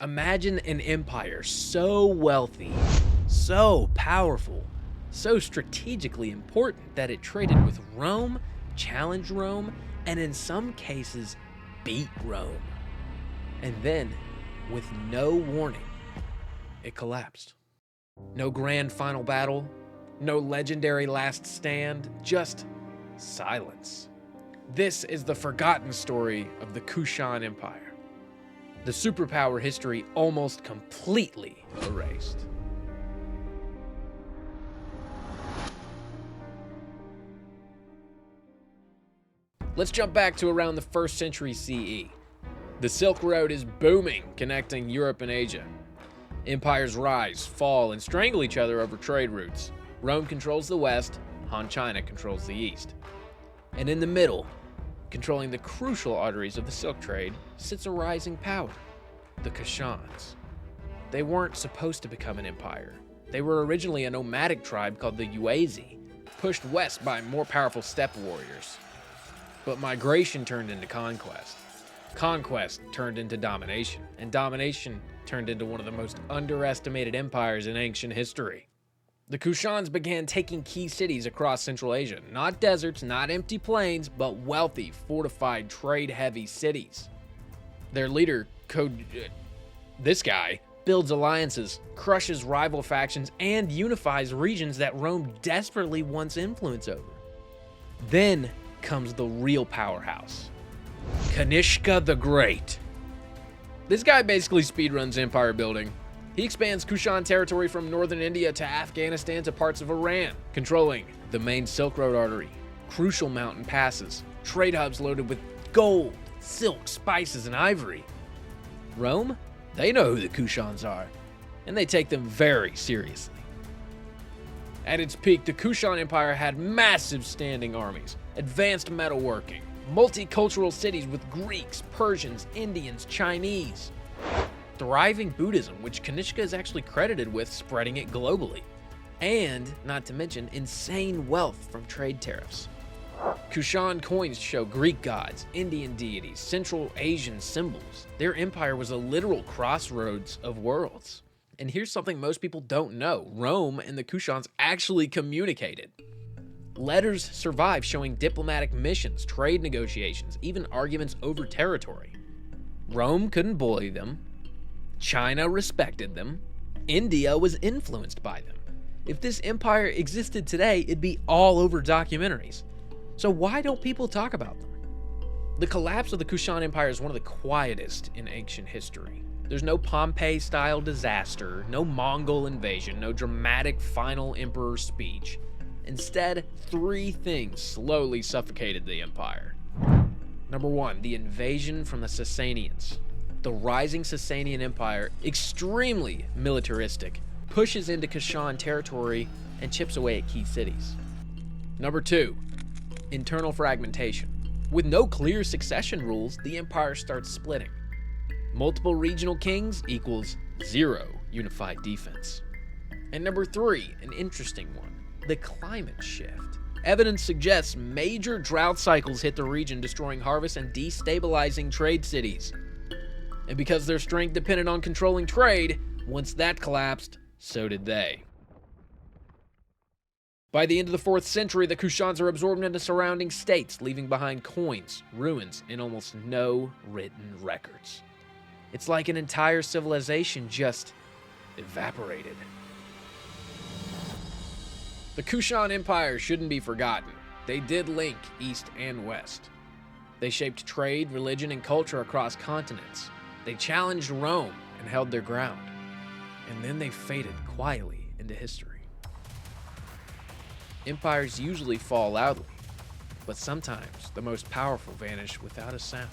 Imagine an empire so wealthy, so powerful, so strategically important that it traded with Rome, challenged Rome, and in some cases, beat Rome. And then, with no warning, it collapsed. No grand final battle, no legendary last stand, just silence. This is the forgotten story of the Kushan Empire. The superpower history almost completely erased. Let's jump back to around the 1st century CE. The Silk Road is booming, connecting Europe and Asia. Empires rise, fall, and strangle each other over trade routes. Rome controls the West, Han China controls the East. And in the middle, controlling the crucial arteries of the silk trade, sits a rising power, the Kushans. They weren't supposed to become an empire. They were originally a nomadic tribe called the Yuezhi, pushed west by more powerful steppe warriors. But migration turned into conquest. Conquest turned into domination, and domination turned into one of the most underestimated empires in ancient history. The Kushans began taking key cities across Central Asia, not deserts, not empty plains, but wealthy, fortified, trade-heavy cities. Their leader, this guy, builds alliances, crushes rival factions, and unifies regions that Rome desperately wants influence over. Then comes the real powerhouse, Kanishka the Great. This guy basically speedruns empire building. He expands Kushan territory from northern India to Afghanistan to parts of Iran, controlling the main Silk Road artery, crucial mountain passes, trade hubs loaded with gold, silk, spices, and ivory. Rome, they know who the Kushans are, and they take them very seriously. At its peak, the Kushan Empire had massive standing armies, advanced metalworking, multicultural cities with Greeks, Persians, Indians, Chinese, thriving Buddhism, which Kanishka is actually credited with spreading it globally, and, not to mention, insane wealth from trade tariffs. Kushan coins show Greek gods, Indian deities, Central Asian symbols. Their empire was a literal crossroads of worlds. And here's something most people don't know. Rome and the Kushans actually communicated. Letters survive showing diplomatic missions, trade negotiations, even arguments over territory. Rome couldn't bully them. China respected them. India was influenced by them. If this empire existed today, it'd be all over documentaries. So why don't people talk about them? The collapse of the Kushan Empire is one of the quietest in ancient history. There's no Pompeii-style disaster, no Mongol invasion, no dramatic final emperor speech. Instead, 3 things slowly suffocated the empire. Number 1, the invasion from the Sasanians. The rising Sasanian Empire, extremely militaristic, pushes into Kushan territory and chips away at key cities. Number 2, internal fragmentation. With no clear succession rules, the empire starts splitting. Multiple regional kings equals 0 unified defense. And number 3, an interesting one, the climate shift. Evidence suggests major drought cycles hit the region, destroying harvests and destabilizing trade cities. And because their strength depended on controlling trade, once that collapsed, so did they. By the end of the 4th century, the Kushans are absorbed into surrounding states, leaving behind coins, ruins, and almost no written records. It's like an entire civilization just evaporated. The Kushan Empire shouldn't be forgotten. They did link East and West. They shaped trade, religion, and culture across continents. They challenged Rome and held their ground. And then they faded quietly into history. Empires usually fall loudly, but sometimes the most powerful vanish without a sound.